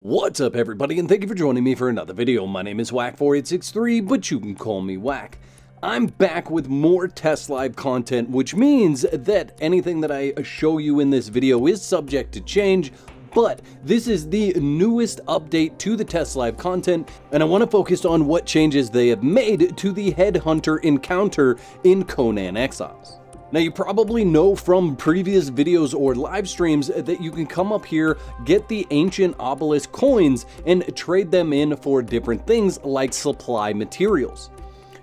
What's up everybody, and thank you for joining me for another video. My name is Whack4863, but you can call me Whack. I'm back with more test live content, which means that anything that I show you in this video is subject to change, but this is the newest update to the test live content, and I want to focus on what changes they have made to the headhunter encounter in Conan Exiles. Now you probably know from previous videos or live streams that you can come up here, get the ancient obelisk coins, and trade them in for different things like supply materials.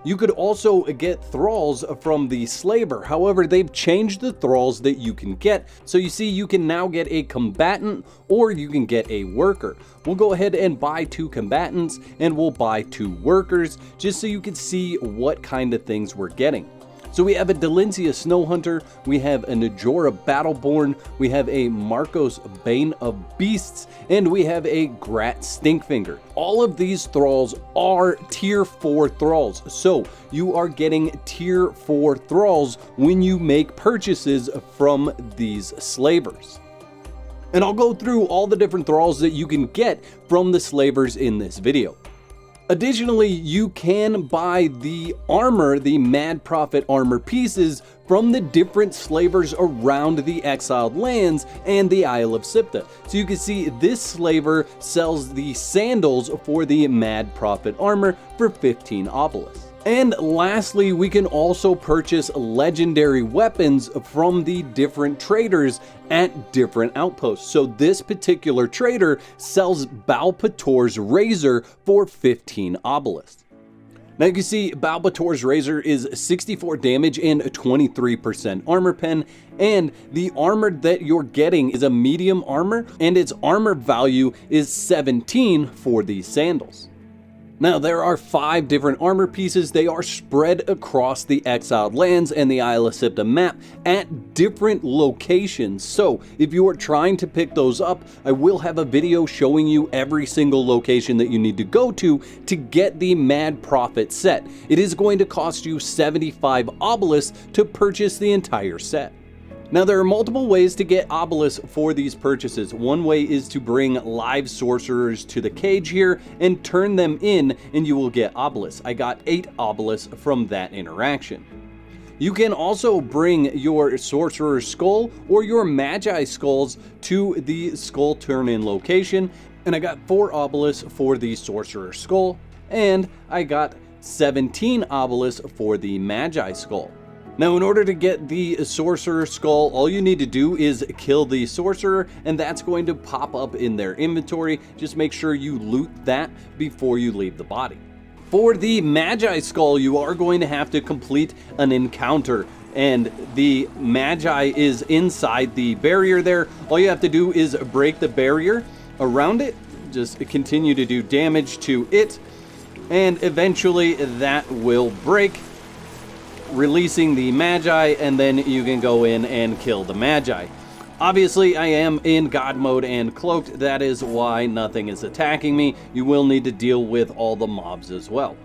You could also get thralls from the slaver, however they've changed the thralls that you can get, so you see you can now get a combatant or you can get a worker. We'll go ahead and buy 2 combatants and we'll buy 2 workers just so you can see what kind of things we're getting. So we have a Delencia Snow Hunter, we have a Najora Battleborn, we have a Marcos Bane of Beasts, and we have a Grat Stinkfinger. All of these thralls are tier 4 thralls, so you are getting tier 4 thralls when you make purchases from these slavers. And I'll go through all the different thralls that you can get from the slavers in this video. Additionally, you can buy the armor, the Mad Prophet armor pieces from the different slavers around the exiled lands and the Isle of Siptah. So you can see this slaver sells the sandals for the Mad Prophet armor for 15 obelisks. And lastly, we can also purchase legendary weapons from the different traders at different outposts. So this particular trader sells Balpator's Razor for 15 obelisks. Now you can see Balpator's Razor is 64 damage and 23% armor pen, and the armor that you're getting is a medium armor, and its armor value is 17 for these sandals. Now there are 5 different armor pieces. They are spread across the exiled lands and the Isle of Siptah map at different locations. So if you are trying to pick those up, I will have a video showing you every single location that you need to go to get the Mad Prophet set. It is going to cost you 75 obelisks to purchase the entire set. Now there are multiple ways to get obelisks for these purchases. One way is to bring live sorcerers to the cage here and turn them in and you will get obelisks. I got 8 obelisks from that interaction. You can also bring your sorcerer skull or your magi skulls to the skull turn-in location, and I got 4 obelisks for the sorcerer skull, and I got 17 obelisks for the magi skull. Now in order to get the sorcerer skull, all you need to do is kill the sorcerer, and that's going to pop up in their inventory. Just make sure you loot that before you leave the body. For the magi skull, you are going to have to complete an encounter, and the magi is inside the barrier there. All you have to do is break the barrier around it, just continue to do damage to it, and eventually that will break, releasing the magi, and then you can go in and kill the magi. Obviously I am in god mode and cloaked, that is why nothing is attacking me. You will need to deal with all the mobs as well,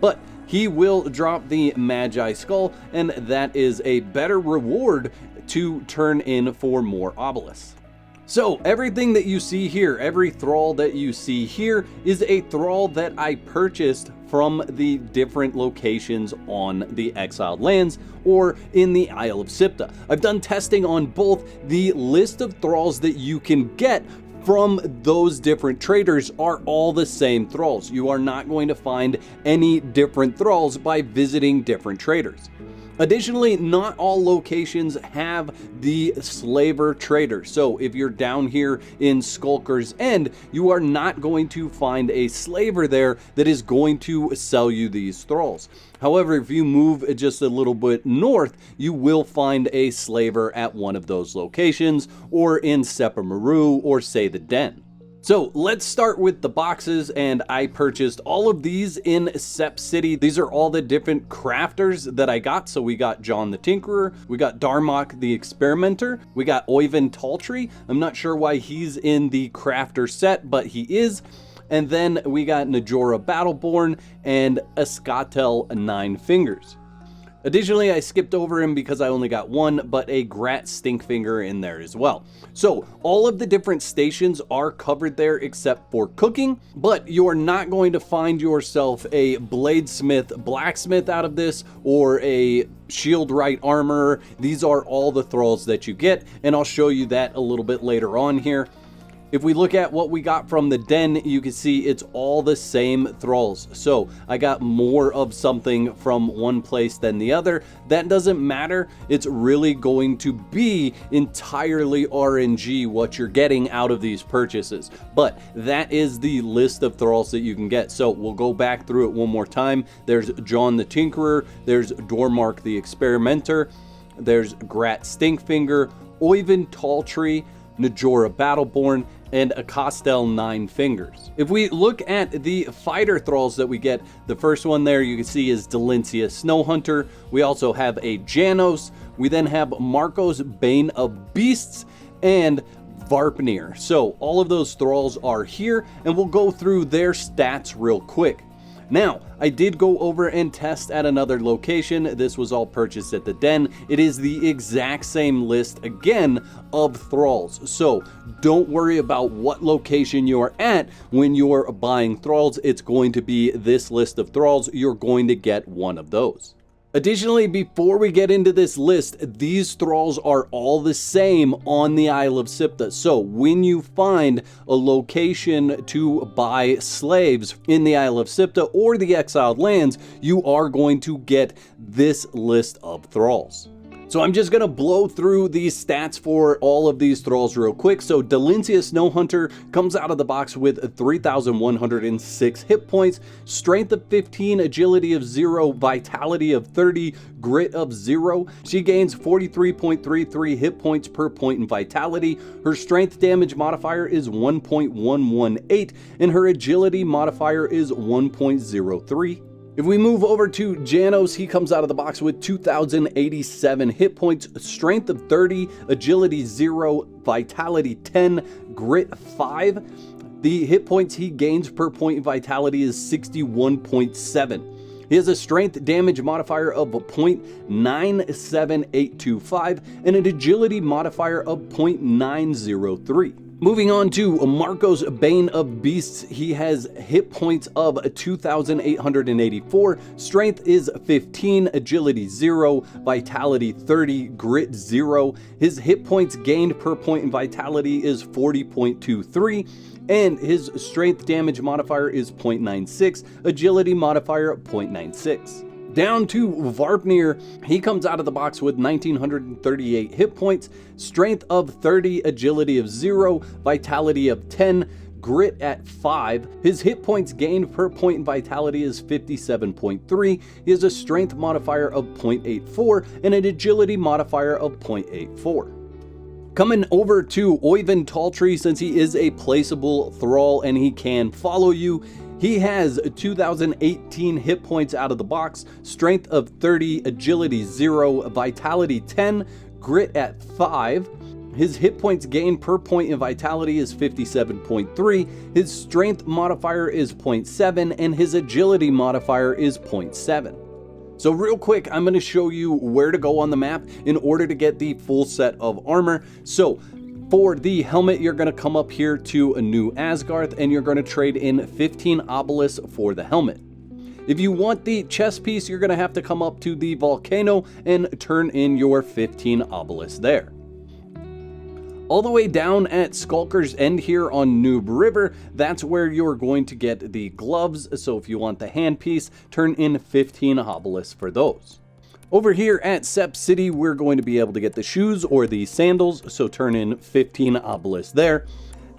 but he will drop the magi skull, and that is a better reward to turn in for more obelisks. So everything that you see here, every thrall that you see here is a thrall that I purchased from the different locations on the exiled lands or in the Isle of Siptah. I've done testing on both. The list of thralls that you can get from those different traders are all the same thralls. You are not going to find any different thralls by visiting different traders. Additionally, not all locations have the slaver trader. So if you're down here in Skulker's End, you are not going to find a slaver there that is going to sell you these thralls. However, if you move just a little bit north, you will find a slaver at one of those locations, or in Sepamaru, or say the Den. So let's start with the boxes, and I purchased all of these in Sep City. These are all the different crafters that I got. So we got John the Tinkerer, we got Darmok the Experimenter, we got Oyvind Taltry. I'm not sure why he's in the crafter set, but he is. And then we got Najora Battleborn and Escatel 9 Fingers. Additionally, I skipped over him because I only got one, but a Grat Stinkfinger in there as well. So all of the different stations are covered there except for cooking, but you're not going to find yourself a bladesmith blacksmith out of this or a shieldwright armor. These are all the thralls that you get, and I'll show you that a little bit later on here. If we look at what we got from the den, you can see it's all the same thralls. So I got more of something from one place than the other. That doesn't matter. It's really going to be entirely RNG what you're getting out of these purchases. But that is the list of thralls that you can get. So we'll go back through it one more time. There's John the Tinkerer, there's Dormark the Experimenter, there's Grat Stinkfinger, Oyvind Talltree, Najora Battleborn, and a Costel 9 Fingers. If we look at the fighter thralls that we get, the first one there you can see is Delincia Snowhunter. We also have a Janos. We then have Marcos Bane of Beasts and Varpnir. So all of those thralls are here, and we'll go through their stats real quick. Now, I did go over and test at another location. This was all purchased at the den. It is the exact same list again of thralls. So don't worry about what location you're at when you're buying thralls. It's going to be this list of thralls. You're going to get one of those. Additionally, before we get into this list, these thralls are all the same on the Isle of Siptah. So when you find a location to buy slaves in the Isle of Siptah or the exiled lands, you are going to get this list of thralls. So I'm just going to blow through these stats for all of these thralls real quick. So Delincia Snowhunter comes out of the box with 3,106 hit points, strength of 15, agility of 0, vitality of 30, grit of 0. She gains 43.33 hit points per point in vitality. Her strength damage modifier is 1.118 and her agility modifier is 1.03. If we move over to Janos, he comes out of the box with 2,087 hit points, strength of 30, agility 0, vitality 10, grit 5. The hit points he gains per point in vitality is 61.7. He has a strength damage modifier of 0.97825 and an agility modifier of 0.903. Moving on to Marcos Bane of Beasts, he has hit points of 2,884, strength is 15, agility 0, vitality 30, grit 0. His hit points gained per point in vitality is 40.23, and his strength damage modifier is 0.96, agility modifier 0.96. Down to Varpnir, he comes out of the box with 1,938 hit points, strength of 30, agility of 0, vitality of 10, grit at 5. His hit points gained per point in vitality is 57.3. He has a strength modifier of 0.84 and an agility modifier of 0.84. Coming over to Oyvind Talltree, since he is a placeable thrall and he can follow you, he has 2,018 hit points out of the box, strength of 30, agility 0, vitality 10, grit at 5. His hit points gained per point in vitality is 57.3, his strength modifier is 0.7, and his agility modifier is 0.7. So real quick, I'm going to show you where to go on the map in order to get the full set of armor. So for the helmet, you're going to come up here to a New Asgarth and you're going to trade in 15 obelisks for the helmet. If you want the chest piece, you're going to have to come up to the volcano and turn in your 15 obelisks there. All the way down at Skulker's End here on Noob River, that's where you're going to get the gloves. So if you want the handpiece, turn in 15 obelisks for those. Over here at Sep City, we're going to be able to get the shoes or the sandals, so turn in 15 obelisks there.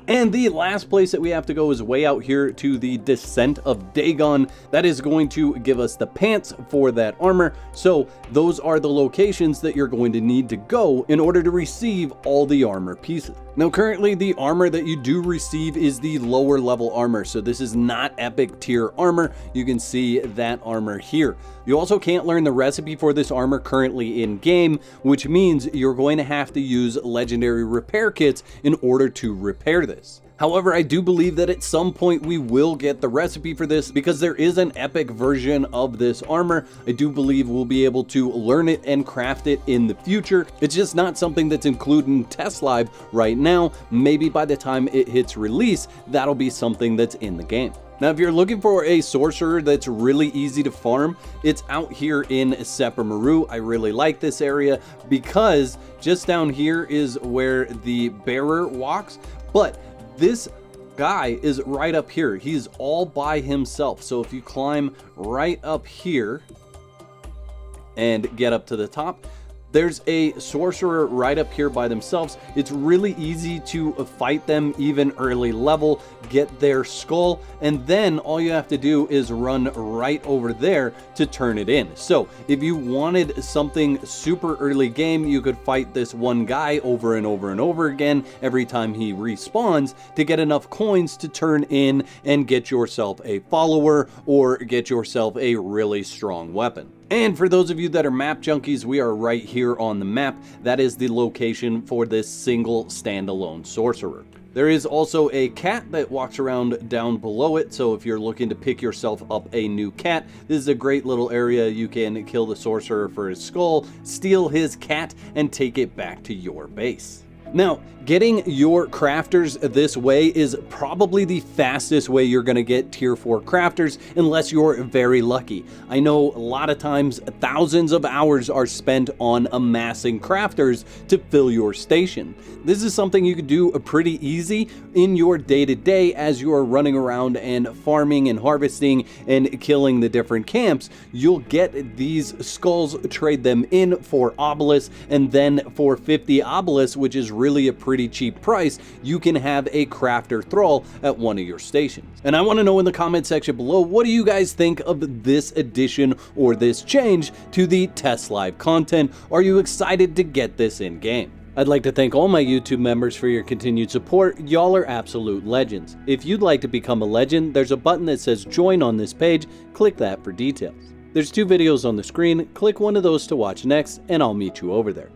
And the last place that we have to go is way out here to the Descent of Dagon. That is going to give us the pants for that armor. So those are the locations that you're going to need to go in order to receive all the armor pieces. Now currently the armor that you do receive is the lower level armor, so this is not epic tier armor. You can see that armor here. You also can't learn the recipe for this armor currently in game, which means you're going to have to use legendary repair kits in order to repair this. However, I do believe that at some point we will get the recipe for this because there is an epic version of this armor. I do believe we'll be able to learn it and craft it in the future. It's just not something that's included in testlive right now. Maybe by the time it hits release, that'll be something that's in the game. Now, if you're looking for a sorcerer that's really easy to farm, it's out here in Seppermaru. I really like this area because just down here is where the bearer walks, but this guy is right up here. He's all by himself. So if you climb right up here and get up to the top, there's a sorcerer right up here by themselves. It's really easy to fight them even early level, get their skull, and then all you have to do is run right over there to turn it in. So if you wanted something super early game, you could fight this one guy over and over and over again every time he respawns to get enough coins to turn in and get yourself a follower or get yourself a really strong weapon. And for those of you that are map junkies, we are right here on the map. That is the location for this single standalone sorcerer. There is also a cat that walks around down below it, so if you're looking to pick yourself up a new cat, this is a great little area. You can kill the sorcerer for his skull, steal his cat, and take it back to your base. Now, getting your crafters this way is probably the fastest way you're going to get tier 4 crafters unless you're very lucky. I know a lot of times thousands of hours are spent on amassing crafters to fill your station. This is something you could do pretty easy in your day-to-day as you are running around and farming and harvesting and killing the different camps. You'll get these skulls, trade them in for obelisks, and then for 50 obelisks, which is really a pretty cheap price, you can have a crafter thrall at one of your stations. And I want to know in the comment section below, what do you guys think of this addition or this change to the testlive content? Are you excited to get this in game? I'd like to thank all my YouTube members for your continued support. Y'all are absolute legends. If you'd like to become a legend, there's a button that says join on this page. Click that for details. There's 2 videos on the screen. Click one of those to watch next, and I'll meet you over there.